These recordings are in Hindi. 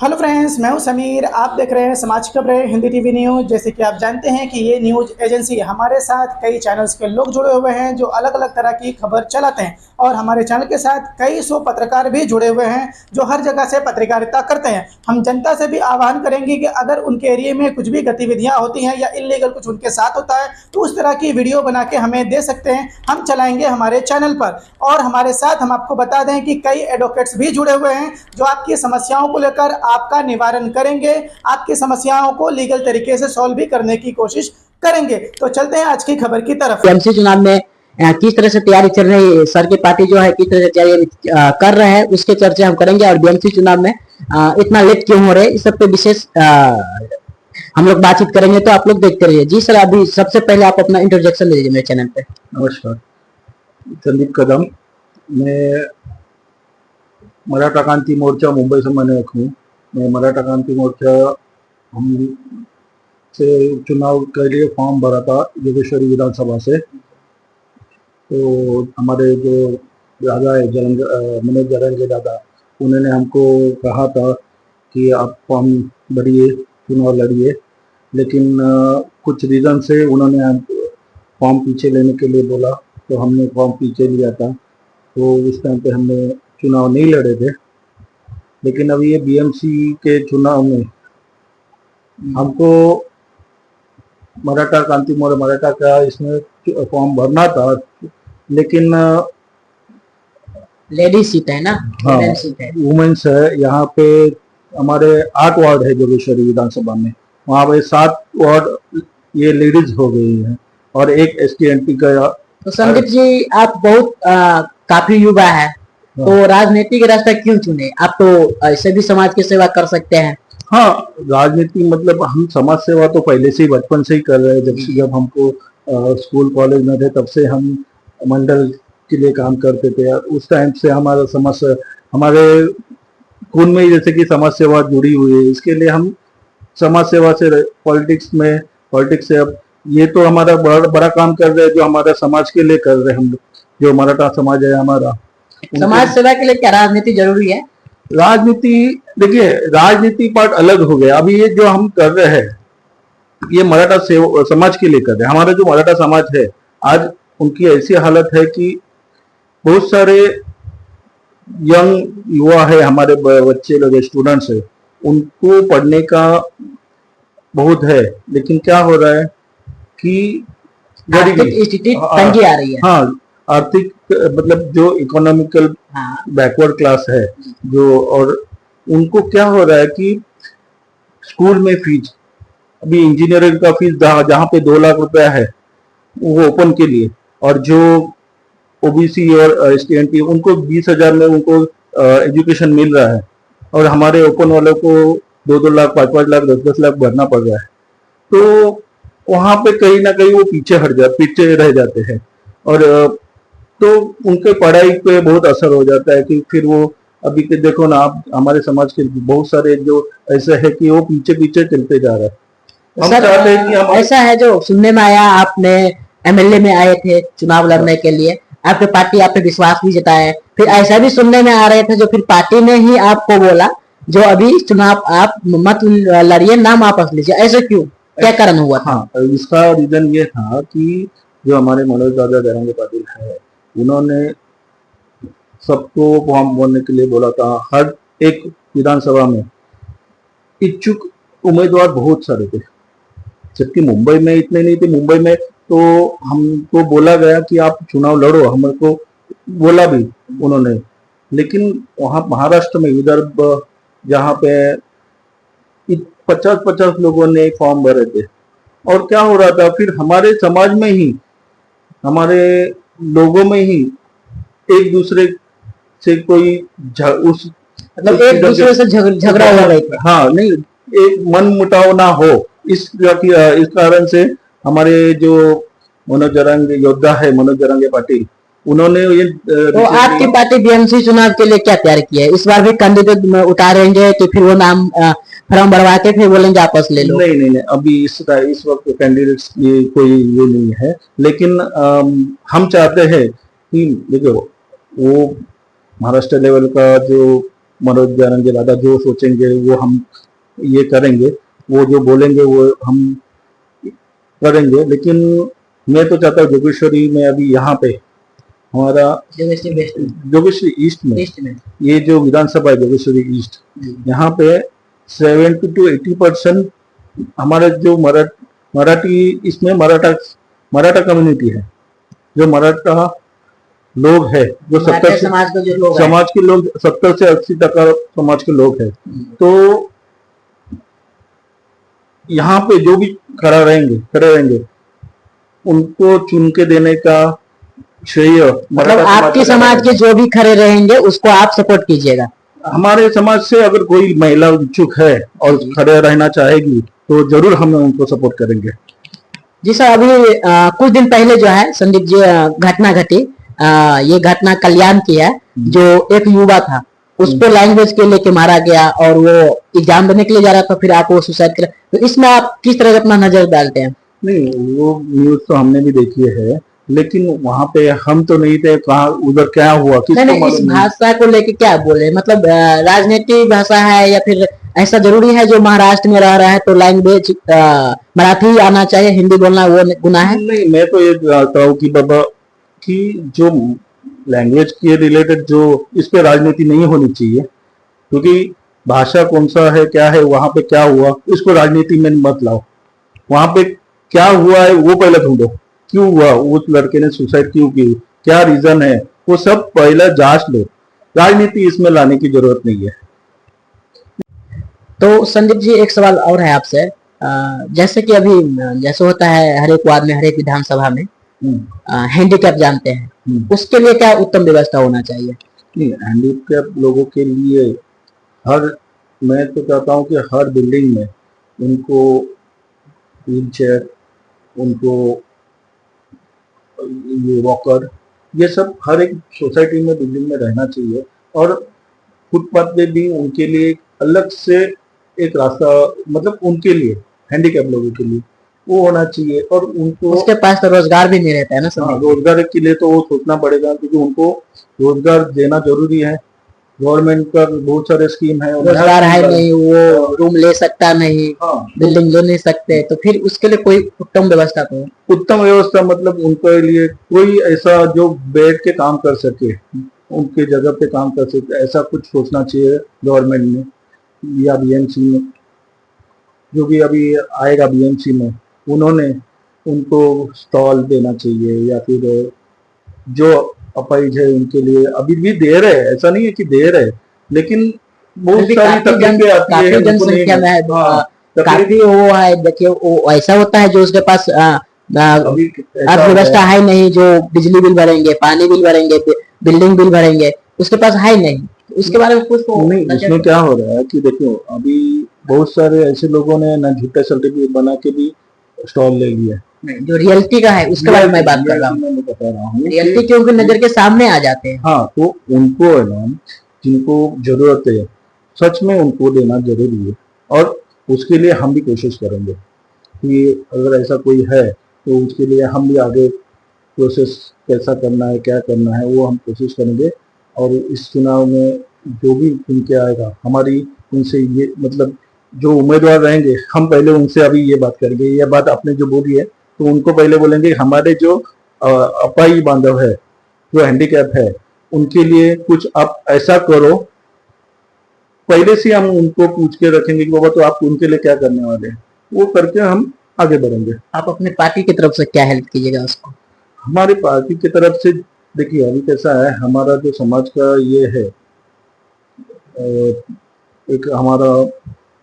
हेलो फ्रेंड्स, मैं हूं समीर। आप देख रहे हैं समाज खबरें हिंदी टीवी न्यूज़। जैसे कि आप जानते हैं कि ये न्यूज़ एजेंसी हमारे साथ कई चैनल्स के लोग जुड़े हुए हैं जो अलग अलग तरह की खबर चलाते हैं, और हमारे चैनल के साथ कई सौ पत्रकार भी जुड़े हुए हैं जो हर जगह से पत्रकारिता करते हैं। हम जनता से भी आह्वान करेंगे कि अगर उनके एरिया में कुछ भी गतिविधियाँ होती हैं या इलीगल कुछ उनके साथ होता है तो उस तरह की वीडियो बना के हमें दे सकते हैं, हम चलाएंगे हमारे चैनल पर। और हमारे साथ हम आपको बता दें कि कई एडवोकेट्स भी जुड़े हुए हैं जो आपकी समस्याओं को लेकर आपका निवारण करेंगे, आपकी समस्याओं को लीगल तरीके से सॉल्व भी करने की कोशिश करेंगे। तो चलते हैं आज की खबर की तरफ। एमसी चुनाव में किस तरह से तैयारी चल रही है, सर की पार्टी जो है किस तरह से तैयारी कर रहे हैं, उसके चर्चा हम करेंगे। और बीएमसी चुनाव में इतना लेट क्यों हो रहे हैं, इस सब पे विशेष हम लोग बातचीत करेंगे। तो आप लोग देखते रहिए। जी सर, अभी सबसे पहले आप अपना इंट्रोडक्शन दे दीजिए मेरे चैनल पे। नमस्कार, संदीप कदम। मैं मराठा क्रांति मोर्चा मुंबई से समन्वयक हूँ। मैं मराठा क्रांति मोर्चा हम से चुनाव के लिए फॉर्म भरा था योगेश्वरी विधानसभा से। तो हमारे जो दादा है मनोज जरंगे दादा, उन्होंने हमको कहा था कि आप फॉर्म भरिए, चुनाव लड़िए। लेकिन कुछ रीज़न से उन्होंने फॉर्म पीछे लेने के लिए बोला, तो हमने फॉर्म पीछे लिया था। तो उस टाइम पे हमने चुनाव नहीं लड़े थे। लेकिन अभी ये बीएमसी के चुनाव में हमको मराठा क्रांति मोर्चा मराठा का इसमें फॉर्म भरना था, लेकिन लेडीज सीट है ना? हाँ, वुमेन्स है। यहाँ पे हमारे 8 वार्ड है जोगेश्वरी विधानसभा में, वहाँ पे 7 वार्ड ये लेडीज हो गई है और एक एसटी एनटी का। तो संदीप जी, आप बहुत काफी युवा है, तो राजनीतिक रास्ता क्यों चुने? आप तो ऐसे भी समाज की सेवा कर सकते हैं। हाँ, राजनीति मतलब हम समाज सेवा तो पहले से ही बचपन से ही कर रहे हैं। जब हमको स्कूल कॉलेज में थे तब से हम मंडल के लिए काम करते थे। उस टाइम से हमारा हमारे खून में ही जैसे कि समाज सेवा जुड़ी हुई है। इसके लिए हम समाज सेवा से पॉलिटिक्स से अब ये तो हमारा बड़ा काम कर रहे हैं, जो हमारा समाज के लिए कर रहे हैं। हम जो मराठा समाज है हमारा, समाज सेवा के लिए क्या राजनीति जरूरी है? राजनीति, देखिए, राजनीति पार्ट अलग हो गया। अभी ये जो हम कर रहे हैं ये मराठा समाज के लिए कर रहे हैं। हमारा जो मराठा समाज है आज, उनकी ऐसी हालत है कि बहुत सारे यंग युवा है, हमारे बच्चे लोग, स्टूडेंट्स है, उनको पढ़ने का बहुत है। लेकिन क्या हो रहा है कि आर्थिक स्थिति तंगी आ रही है। हाँ, आर्थिक मतलब जो इकोनॉमिकल बैकवर्ड क्लास है जो, और उनको क्या हो रहा है कि स्कूल में फीस, अभी इंजीनियरिंग का फीस जहाँ पे 2 लाख रुपया है वो ओपन के लिए, और जो ओबीसी और एसटी उनको 20,000 में उनको एजुकेशन मिल रहा है, और हमारे ओपन वालों को 2-2 लाख, 5-5 लाख, 10-10 लाख भरना पड़ रहा है। तो वहां पे कहीं ना कहीं वो पीछे रह जाते हैं, और तो उनके पढ़ाई पे बहुत असर हो जाता है कि फिर वो अभी के देखो ना आप, हमारे समाज के बहुत सारे जो ऐसे है कि वो पीछे पीछे चलते जा रहा है। हम चाहते हैं कि हम, ऐसा है जो सुनने में आया, आपने एमएलए में आए थे चुनाव लड़ने के लिए, आपकी पार्टी आप पे विश्वास भी जताया। फिर ऐसा भी सुनने में आ रहे थे जो फिर पार्टी ने ही आपको बोला जो अभी चुनाव आप मत लड़िए, नाम वापस लीजिए। ऐसे क्यों, क्या कारण हुआ था? हाँ, इसका रीजन ये था कि जो हमारे मनोज दादा जरंगे पाटिल है, उन्होंने सबको फॉर्म भरने के लिए बोला था। हर एक विधानसभा में इच्छुक उम्मीदवार बहुत सारे थे, जबकि मुंबई में इतने नहीं थे। मुंबई में तो हमको बोला गया कि आप चुनाव लड़ो, हमको बोला भी उन्होंने। लेकिन वहाँ महाराष्ट्र में, विदर्भ, जहाँ पे 50-50 लोगों ने फॉर्म भरे थे, और क्या हो रहा था फिर हमारे समाज में ही, हमारे लोगों में ही एक दूसरे से कोई उस मतलब एक दूसरे से झगड़ा हो रहा है। हाँ, नहीं, एक मन मुटाव ना हो, इस कारण से हमारे जो मनोज जरंगे योद्धा है, मनोज जरंगे पाटिल, उन्होंने ये तो आपकी पार्टी बीएमसी चुनाव के लिए क्या तैयार किया है? इस बार भी कैंडिडेट उतारेंगे तो फिर वो नाम फॉर्म भरवा के फिर बोलेंगे आपस ले लो? नहीं, अभी इस वक्त कैंडिडेट्स की कोई ये नहीं है। लेकिन हम चाहते हैं कि देखो, वो महाराष्ट्र लेवल का जो मनोज जानेंगे दादा, जो सोचेंगे वो हम ये करेंगे, वो जो बोलेंगे वो हम करेंगे। लेकिन मैं तो चाहता हूँ जोगेश्वरी में अभी यहाँ पे हमारा जोगेश्वरी ईस्ट में ये जो विधानसभा है जोगेश्वरी ईस्ट, यहाँ पे 70 to 80% हमारे जो मराठी इसमें मराठा कम्युनिटी है, जो मराठा लोग है, जो 70 समाज के लोग 70 से 80% समाज के लोग हैं। तो यहाँ पे जो भी खड़े रहेंगे उनको चुन के देने का श्रेय मतलब आपके समाज के जो भी खड़े रहेंगे उसको आप सपोर्ट कीजिएगा। हमारे समाज से अगर कोई महिला इच्छुक है और खड़े रहना चाहेगी तो जरूर हम उनको सपोर्ट करेंगे। जी सर, अभी कुछ दिन पहले जो है संदीप जी घटना घटी, ये घटना कल्याण की है, जो एक युवा था उसको लैंग्वेज के लेके मारा गया और वो एग्जाम देने के लिए जा रहा था, फिर आप वो सुसाइड कर, तो इसमें आप किस तरह से अपना नजर डालते हैं? नहीं, वो न्यूज तो हमने भी देखी है, लेकिन वहां पे हम तो नहीं थे, कहाँ उधर क्या हुआ किसको इस भाषा को लेके क्या बोले, मतलब राजनीतिक भाषा है या फिर ऐसा जरूरी है जो महाराष्ट्र में रह रहा है तो लैंग्वेज मराठी आना चाहिए, हिंदी बोलना वो गुनाह है? नहीं, मैं तो ये चाहता हूँ कि बाबा कि जो लैंग्वेज के रिलेटेड जो इस पे राजनीति नहीं होनी चाहिए, क्योंकि भाषा कौन सा है क्या है, वहां पे क्या हुआ इसको राजनीति में मत लाओ। वहां पे क्या हुआ है वो पहले ढूंढो, क्यों हुआ, उस लड़के ने सुसाइड क्यों की, क्या रीजन है, वो सब पहले जांच लो। राजनीति इसमें लाने की जरूरत नहीं है। तो संदीप जी एक सवाल और है आपसे, जैसे कि अभी जैसे होता है हर एक वार्ड में हर एक विधानसभा में हैंडीकैप जानते हैं, उसके लिए क्या उत्तम व्यवस्था होना चाहिए? नहीं, हैंडीकैप लोगों के लिए मैं तो चाहता हूँ कि हर बिल्डिंग में उनको व्हील चेयर, उनको ये वॉकर, ये सब हर एक सोसाइटी में बिल्डिंग में रहना चाहिए। और फुटपाथ पे भी उनके लिए अलग से एक रास्ता, मतलब उनके लिए हैंडीकैप लोगों के लिए वो होना चाहिए। और उनको उसके पास तो रोजगार भी नहीं रहता है ना सर? रोजगार के लिए तो वो सोचना पड़ेगा, क्योंकि उनको रोजगार देना जरूरी है। गवर्नमेंट का बहुत सारे स्कीम है, रोजगार है नहीं, वो रूम ले सकता नहीं, बिल्डिंग ले नहीं सकते, तो फिर उसके लिए कोई उत्तम व्यवस्था तो उत्तम व्यवस्था मतलब उनके लिए कोई ऐसा जो बैठ के काम कर सके, उनके जगह पे काम कर सके, ऐसा कुछ सोचना चाहिए गवर्नमेंट ने या बीएमसी में, जो भी अभी आएगा बीएमसी में, उन्होंने उनको स्टॉल देना चाहिए, या फिर जो अपाइज है उनके लिए अभी भी दे रहे हैं, ऐसा नहीं है कि दे रहे, लेकिन बहुत सारी तकलीफें आती है, जनसंख्या में है, काफी वो है। देखिए वो ऐसा होता है जो उसके पास अर्थव्यवस्था है नहीं, जो बिजली बिल भरेंगे, पानी बिल भरेंगे, बिल्डिंग बिल भरेंगे, उसके पास है नहीं, उसके बारे में कुछ तो नहीं। इसमें क्या हो रहा है कि देखो अभी बहुत सारे ऐसे लोगों ने ना झूठा सर्टिफिकेट बना के भी स्टॉल ले लिया, जो रियलिटी का है उसके बारे में मैं बात कर रहा हूँ, मैं बता रहा हूँ रियलिटी के उनके नजर के सामने आ जाते हैं। हाँ, तो उनको है ना, जिनको जरूरत है सच में उनको देना जरूरी है, और उसके लिए हम भी कोशिश करेंगे कि अगर ऐसा कोई है तो उसके लिए हम भी आगे प्रोसेस कैसा करना है, क्या करना है, वो हम कोशिश करेंगे। और इस चुनाव में जो भी उनके आएगा, हमारी उनसे ये मतलब जो उम्मीदवार रहेंगे, हम पहले उनसे अभी ये बात करेंगे, ये बात आपने जो बोली है तो उनको पहले बोलेंगे हमारे जो अपाई बांधव है, जो हैंडीकैप है, उनके लिए कुछ आप ऐसा करो। पहले से हम उनको पूछ के रखेंगे कि बाबा तो आप उनके लिए क्या करने वाले हैं, वो करके हम आगे बढ़ेंगे। आप अपने पार्टी की तरफ से क्या हेल्प कीजिएगा उसको? हमारी पार्टी की तरफ से देखिए अभी कैसा है, हमारा जो समाज का ये है, एक हमारा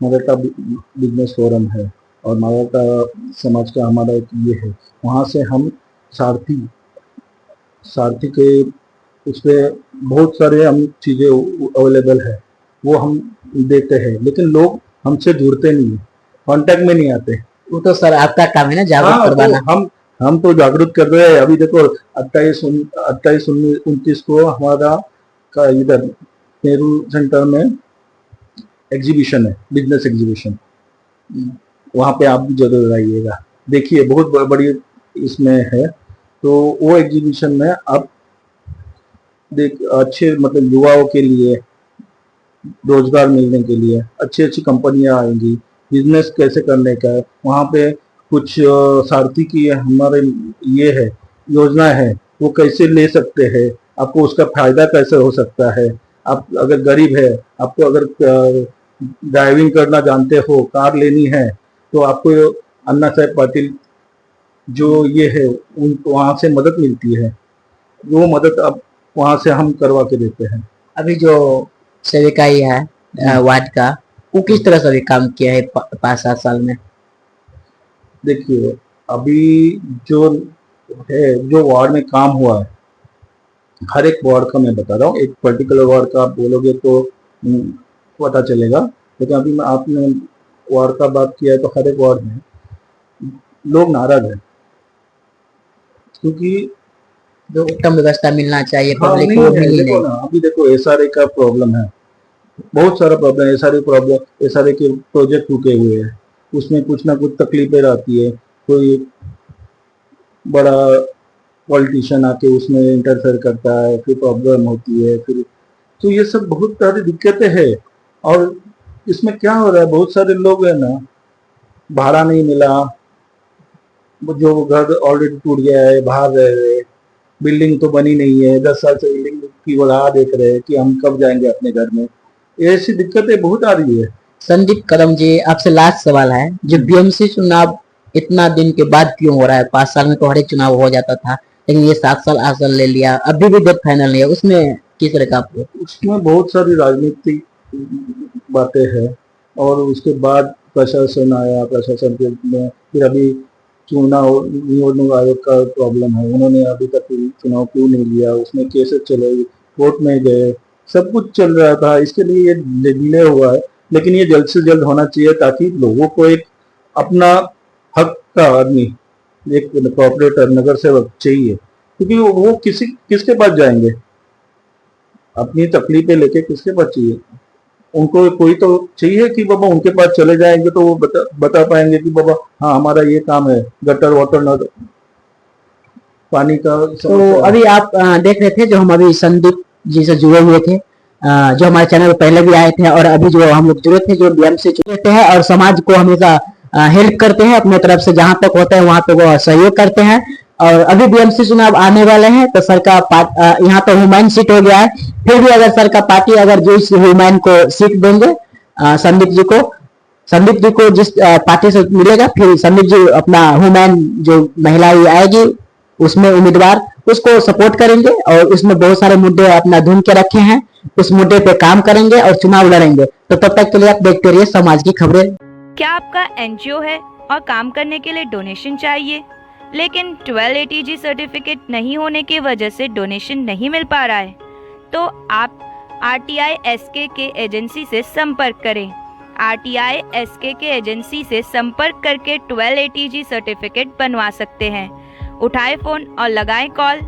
मराठा बिजनेस फोरम है और मराठा समाज का हमारा एक ये है, वहाँ से हम सारथी के उस पर बहुत सारे हम चीज़ें अवेलेबल है, वो हम देते हैं, लेकिन लोग हमसे जुड़ते नहीं है, कांटेक्ट में नहीं आते। वो तो सर आपका काम है ना जागरूक करवाना। तो हम तो जागरूक कर रहे हैं। अभी देखो 28-29 को हमारा का इधर नेहरू सेंटर में एग्जीबिशन है, बिजनेस एग्जीबिशन, वहाँ पे आप भी जरूर आइएगा, देखिए बहुत बड़ी इसमें है। तो वो एग्जीबिशन में आप अच्छे मतलब युवाओं के लिए रोजगार मिलने के लिए, अच्छी अच्छी कंपनियां आएंगी, बिजनेस कैसे करने का है वहाँ पे कुछ सारथी की हमारे ये है योजना है, वो कैसे ले सकते हैं, आपको उसका फायदा कैसे हो सकता है। आप अगर गरीब है, आपको अगर ड्राइविंग करना जानते हो, कार लेनी है, तो आपको अन्ना साहेब पाटिल जो ये है उनको वहाँ से मदद मिलती है, वो मदद अब वहाँ से हम करवा के देते हैं। अभी जो सेविकाई है वार्ड का, वो किस तरह से अभी काम किया है 5-7 साल में? देखिए अभी जो है, जो वार्ड में काम हुआ है, हर एक वार्ड का मैं बता रहा हूँ, एक पर्टिकुलर वार्ड का आप बोलोगे तो पता चलेगा, लेकिन अभी मैं आपने वार्ड का बात किया है तो हर एक वार्ड में लोग नाराज हैं, क्योंकि जो उत्तम व्यवस्था मिलना चाहिए हाँ पब्लिक नहीं को है। मिली देखो नहीं। ना, अभी देखो एसआरए का प्रॉब्लम है, बहुत सारा प्रॉब्लम है, एसआरए के प्रोजेक्ट रुके हुए हैं, उसमें कुछ ना कुछ तकलीफें रहती है, कोई बड़ा पॉलिटिशियन आके उसमें इंटरफेयर करता है, फिर प्रॉब्लम होती है, फिर तो ये सब बहुत सारी दिक्कतें हैं। और इसमें क्या हो रहा है, बहुत सारे लोग है ना, भाड़ा नहीं मिला, वो जो घर ऑलरेडी टूट गया है, बाहर रह रहे, बिल्डिंग तो बनी नहीं है, 10 साल से बिल्डिंग की वो राह देख रहे हैं कि हम कब जाएंगे अपने घर में, ऐसी दिक्कतें बहुत आ रही है। संदीप कदम जी, आपसे लास्ट सवाल है, जो बीएमसी चुनाव इतना दिन के बाद क्यों हो रहा है? 5 साल में तो हर एक चुनाव हो जाता था, लेकिन ये 7 साल 8 साल ले लिया, अभी भी डेट फाइनल नहीं है, उसमें किस तरह का आपको? उसमें बहुत सारी राजनीतिक बातें हैं, और उसके बाद प्रशासन आया, प्रशासन के में फिर अभी चुनाव नियोजन आयोग का प्रॉब्लम है, उन्होंने अभी तक चुनाव क्यों नहीं लिया, उसमें केसेस चले, कोर्ट में गए, सब कुछ चल रहा था, इसके लिए ये डिले हुआ है। लेकिन ये जल्द से जल्द होना चाहिए, ताकि लोगों को एक अपना हक का आदमी, एक कॉर्पोरेटर नगर सेवक चाहिए, क्योंकि वो किसके पास जाएंगे, अपनी तकलीफें लेके किसके पास चाहिए, उनको कोई तो चाहिए कि बाबा उनके पास चले जाएंगे तो वो बता पाएंगे कि बाबा हाँ हमारा ये काम है, गटर वाटर न पानी का तो अभी आप देख रहे थे, जो हम अभी संदीप जी से जुड़े हुए थे, जो हमारे चैनल पर पहले भी आए थे, और अभी जो हम लोग जुड़े थे, जो बीएमसी जुड़े हैं और समाज को हमेशा हेल्प करते हैं, अपने तरफ से जहां तक होता है वहां पे वो सहयोग करते हैं। और अभी बीएमसी चुनाव आने वाले हैं, तो सर का यहाँ तो ह्यूमैन सीट हो गया है, फिर भी अगर सर का पार्टी अगर जो इस ह्यूमैन को सीट देंगे संदीप जी को जिस पार्टी से मिलेगा, फिर संदीप जी अपना ह्यूमैन जो महिला आएगी उसमें उम्मीदवार, उसको सपोर्ट करेंगे, और उसमें बहुत सारे मुद्दे अपना ढूंढ के रखे हैं, उस मुद्दे पे काम करेंगे और चुनाव लड़ेंगे। तो तब तक के लिए आप देखते रहिए समाज की खबरें। क्या आपका एनजीओ है और काम करने के लिए डोनेशन चाहिए, लेकिन 1280G सर्टिफिकेट नहीं होने की वजह से डोनेशन नहीं मिल पा रहा है? तो आप RTI SK एजेंसी से संपर्क करें। RTI SK एजेंसी से संपर्क करके 1280G सर्टिफिकेट बनवा सकते हैं। उठाएं फोन और लगाएं कॉल